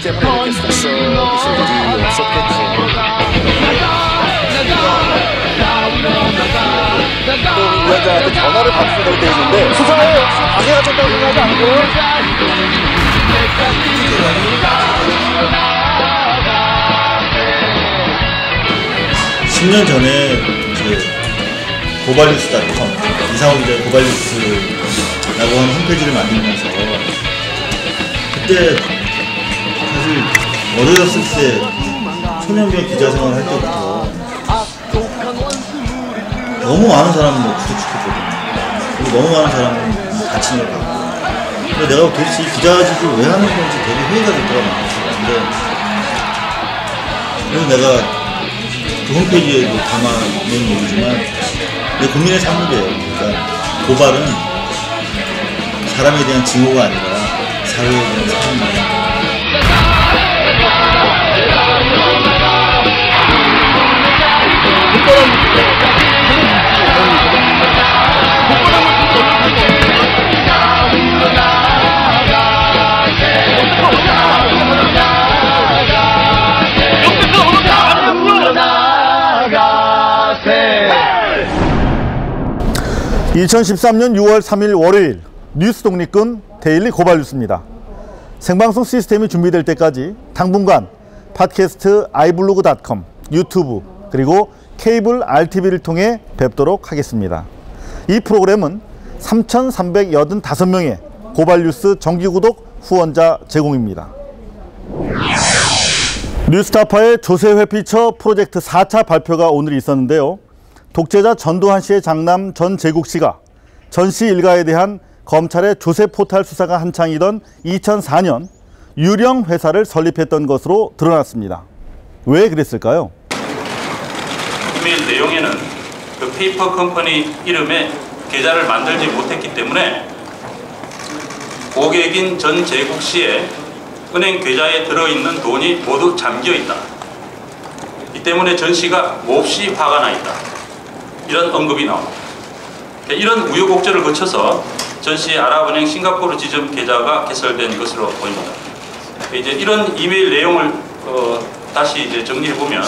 때문에 이렇게 속썩이실 일이 없었겠죠. 또 위원장한테 전화를 받으려고 돼 있는데 수사에 방해가 된다고 생각하지 않고요? 10년 전에 고발뉴스.com 이상호 기자의 고발뉴스라고 하는 홈페이지를 만들면서 그때 사실 어렸을 때 초년병 기자 생활을 할 때부터 너무 많은 사람을 구속시켰거든요. 그리고 너무 많은 사람을 다친 걸 봤고, 근데 내가 도대체 이 기자직을 왜 하는 건지 되게 회의가 됐더라고요. 그래서 내가 그 홈페이지에도 담아놓은 얘기지만 내 국민의 산물이에요. 그러니까 고발은 사람에 대한 징후가 아니라 사회에 대한 사람입니다. (2013년 6월 3일) 월요일 뉴스 독립군 데일리 고발 뉴스입니다. 생방송 시스템이 준비될 때까지 당분간 팟캐스트 iblog.com, 유튜브 그리고 케이블 RTV를 통해 뵙도록 하겠습니다. 이 프로그램은 3,385명의 고발 뉴스 정기구독 후원자 제공입니다. 뉴스타파의 조세회 피처 프로젝트 4차 발표가 오늘 있었는데요. 독재자 전두환 씨의 장남 전제국 씨가 전 씨 일가에 대한 검찰의 조세 포탈 수사가 한창이던 2004년 유령 회사를 설립했던 것으로 드러났습니다. 왜 그랬을까요? 이메일 내용에는 그 페이퍼 컴퍼니 이름에 계좌를 만들지 못했기 때문에 고객인 전제국 씨의 은행 계좌에 들어있는 돈이 모두 잠겨 있다. 이 때문에 전 씨가 몹시 화가 나 있다. 이런 언급이 나옵니다. 이런 우여곡절을 거쳐서 전 씨의 아랍은행 싱가포르 지점 계좌가 개설된 것으로 보입니다. 이제 이런 이메일 내용을 다시 이제 정리해 보면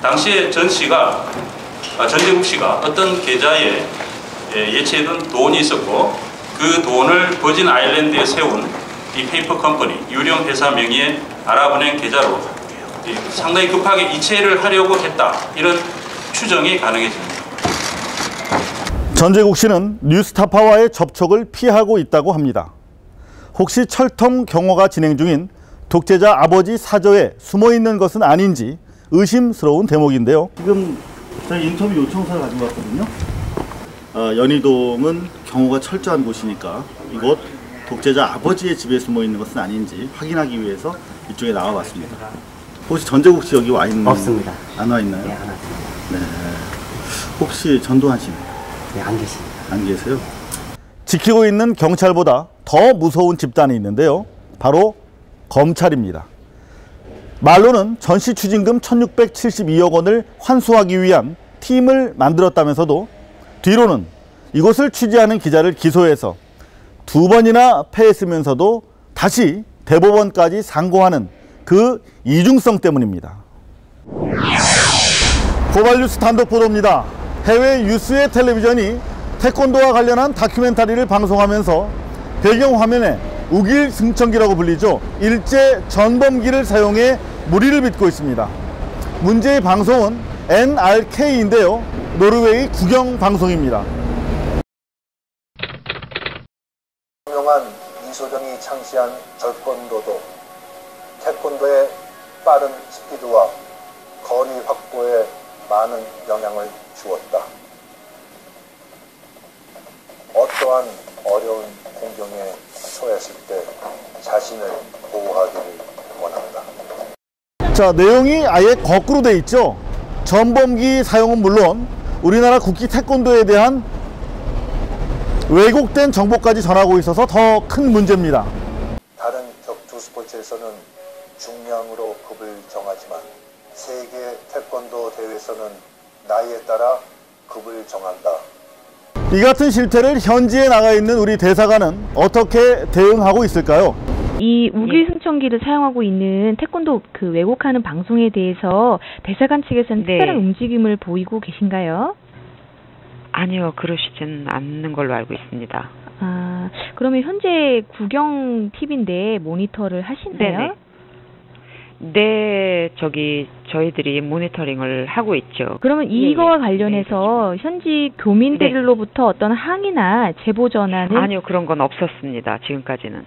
당시에 전제국 씨가 어떤 계좌에 예치해둔 돈이 있었고 그 돈을 버진 아일랜드에 세운 이 페이퍼 컴퍼니 유령 회사 명의의 아랍은행 계좌로 상당히 급하게 이체를 하려고 했다. 이런 추정이 가능해집니다. 전제국 씨는 뉴스타파와의 접촉을 피하고 있다고 합니다. 혹시 철통 경호가 진행 중인 독재자 아버지 사저에 숨어있는 것은 아닌지 의심스러운 대목인데요. 지금 저희 인터뷰 요청서를 가지고 왔거든요. 연희동은 경호가 철저한 곳이니까 이곳 독재자 아버지의 집에 숨어있는 것은 아닌지 확인하기 위해서 이쪽에 나와봤습니다. 혹시 전제국 씨 여기 와 있는? 없습니다. 안 와 있나요? 네, 안 왔습니다. 네. 혹시 전두환 씨는? 네, 안 계십니다. 안 계세요? 지키고 있는 경찰보다 더 무서운 집단이 있는데요. 바로 검찰입니다. 말로는 전시 추징금 1,672억 원을 환수하기 위한 팀을 만들었다면서도 뒤로는 이곳을 취재하는 기자를 기소해서 2번이나 패했으면서도 다시 대법원까지 상고하는 그 이중성 때문입니다. 고발뉴스 단독 보도입니다. 해외 유수의 텔레비전이 태권도와 관련한 다큐멘터리를 방송하면서 배경화면에 우길 승천기라고 불리죠. 일제 전범기를 사용해 무리를 빚고 있습니다. 문제의 방송은 NRK인데요. 노르웨이 국영방송입니다. 유명한 이소정이 창시한 절권도도 태권도의 빠른 스피드와 거리 확보에 많은 영향을 주었다. 어떠한 어려운 공경에 처했을 때 자신을 보호하기를 원한다. 자, 내용이 아예 거꾸로 돼 있죠. 전범기 사용은 물론 우리나라 국기 태권도에 대한 왜곡된 정보까지 전하고 있어서 더 큰 문제입니다. 다른 격투 스포츠에서는 중량으로 급을 정하지만 세계 태권도 대회에서는 나이에 따라 급을 정한다. 이 같은 실태를 현지에 나가 있는 우리 대사관은 어떻게 대응하고 있을까요? 이 우기 승천기를 사용하고 있는 태권도 그 왜곡하는 방송에 대해서 대사관 측에서는 특별한 움직임을 보이고 계신가요? 아니요, 그러시지는 않는 걸로 알고 있습니다. 아, 그러면 현재 구경 팁인데 모니터를 하시나요? 네, 저희들이 모니터링을 하고 있죠. 그러면 이거와 관련해서 현지 교민들로부터 어떤 항의나 제보 전화는? 아니요, 그런 건 없었습니다. 지금까지는.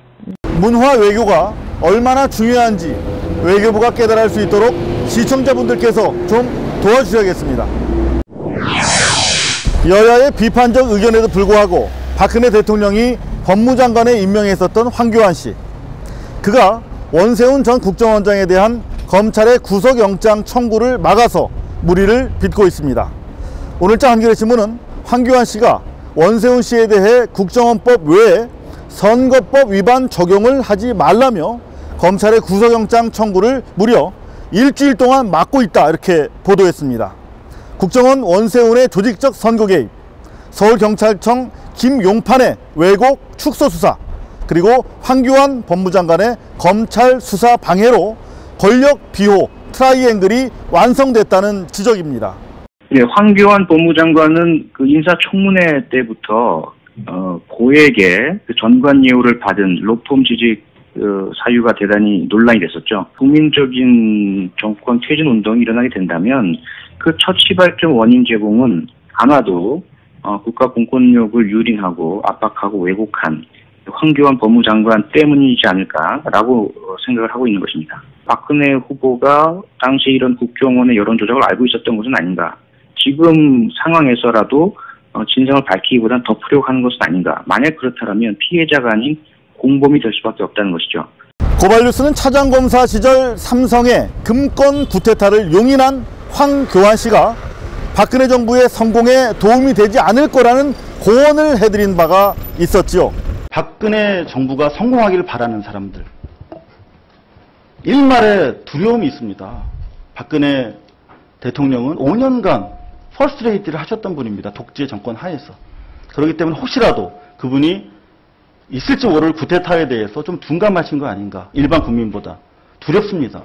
문화 외교가 얼마나 중요한지 외교부가 깨달을 수 있도록 시청자분들께서 좀 도와주셔야겠습니다. 여야의 비판적 의견에도 불구하고 박근혜 대통령이 법무장관에 임명했었던 황교안 씨. 그가 원세훈 전 국정원장에 대한 검찰의 구속영장 청구를 막아서 물의를 빚고 있습니다. 오늘자 한겨레 신문은 황교안 씨가 원세훈 씨에 대해 국정원법 외에 선거법 위반 적용을 하지 말라며 검찰의 구속영장 청구를 무려 일주일 동안 막고 있다, 이렇게 보도했습니다. 국정원 원세훈의 조직적 선거 개입, 서울경찰청 김용판의 왜곡 축소 수사, 그리고 황교안 법무장관의 검찰 수사 방해로 권력 비호 트라이앵글이 완성됐다는 지적입니다. 네, 황교안 법무장관은 그 인사청문회 때부터 고액의 그 전관 예우를 받은 로펌 지직 사유가 대단히 논란이 됐었죠. 국민적인 정권 퇴진 운동이 일어나게 된다면 그 첫 시발점 원인 제공은 아마도 국가 공권력을 유린하고 압박하고 왜곡한 황교안 법무장관 때문이지 않을까라고 생각을 하고 있는 것입니다. 박근혜 후보가 당시 이런 국정원의 여론 조작을 알고 있었던 것은 아닌가. 지금 상황에서라도 진상을 밝히기보다는 덮으려고 하는 것은 아닌가. 만약 그렇다면 피해자가 아닌 공범이 될 수밖에 없다는 것이죠. 고발뉴스는 차장검사 시절 삼성의 금권 구태타를 용인한 황교안 씨가 박근혜 정부의 성공에 도움이 되지 않을 거라는 고언을 해드린 바가 있었지요. 박근혜 정부가 성공하기를 바라는 사람들, 일말의 두려움이 있습니다. 박근혜 대통령은 5년간 퍼스트레이디를 하셨던 분입니다. 독재 정권 하에서. 그렇기 때문에 혹시라도 그분이 있을지 모를 구테타에 대해서 좀 둔감하신 거 아닌가, 일반 국민보다 두렵습니다.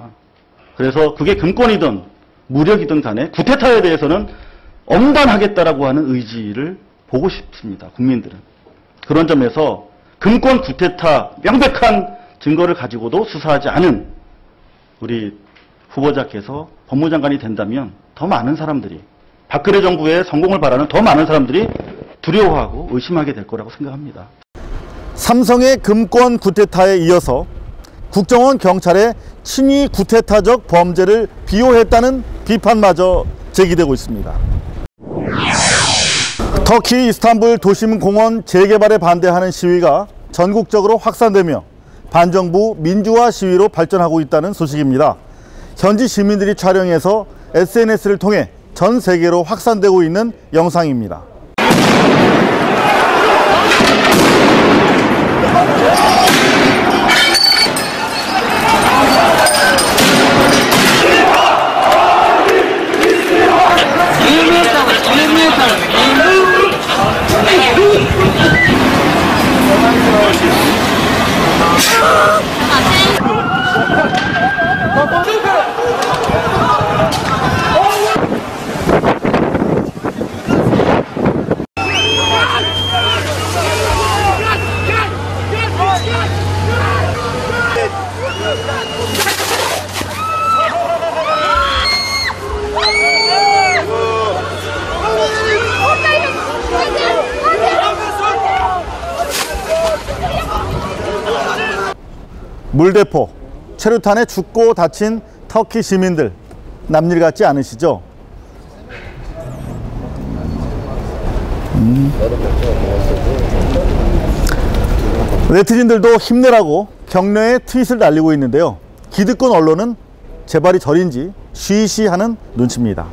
그래서 그게 금권이든 무력이든 간에 구테타에 대해서는 엄단하겠다라고 하는 의지를 보고 싶습니다. 국민들은. 그런 점에서 금권 구테타 명백한 증거를 가지고도 수사하지 않은 우리 후보자께서 법무장관이 된다면 더 많은 사람들이, 박근혜 정부의 성공을 바라는 더 많은 사람들이 두려워하고 의심하게 될 거라고 생각합니다. 삼성의 금권 구테타에 이어서 국정원 경찰의 친위 구테타적 범죄를 비호했다는 비판마저 제기되고 있습니다. 터키 이스탄불 도심공원 재개발에 반대하는 시위가 전국적으로 확산되며 반정부 민주화 시위로 발전하고 있다는 소식입니다. 현지 시민들이 촬영해서 SNS를 통해 전 세계로 확산되고 있는 영상입니다. 물대포, 최루탄에 죽고 다친 터키 시민들, 남일 같지 않으시죠? 네티즌들도 힘내라고 격려의 트윗을 날리고 있는데요. 기득권 언론은 제발이 절인지 쉬쉬하는 눈치입니다.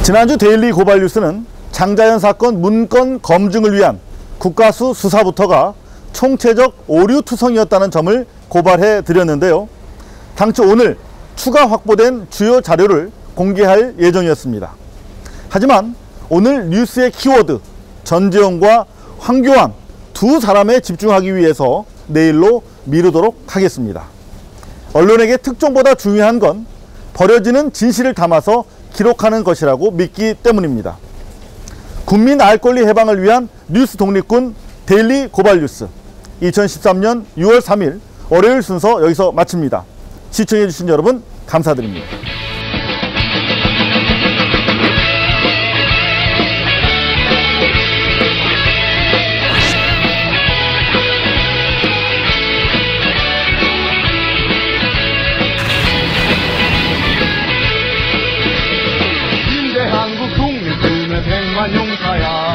지난주 데일리 고발뉴스는 장자연 사건 문건 검증을 위한 국가수 수사부터가 총체적 오류투성이었다는 점을 고발해 드렸는데요. 당초 오늘 추가 확보된 주요 자료를 공개할 예정이었습니다. 하지만 오늘 뉴스의 키워드 전재용과 황교안 두 사람에 집중하기 위해서 내일로 미루도록 하겠습니다. 언론에게 특종보다 중요한 건 버려지는 진실을 담아서 기록하는 것이라고 믿기 때문입니다. 국민 알 권리 해방을 위한 뉴스 독립군 데일리 고발 뉴스 2013년 6월 3일 월요일 순서 여기서 마칩니다. 시청해주신 여러분 감사드립니다. 한국 독립군의 백만 용사야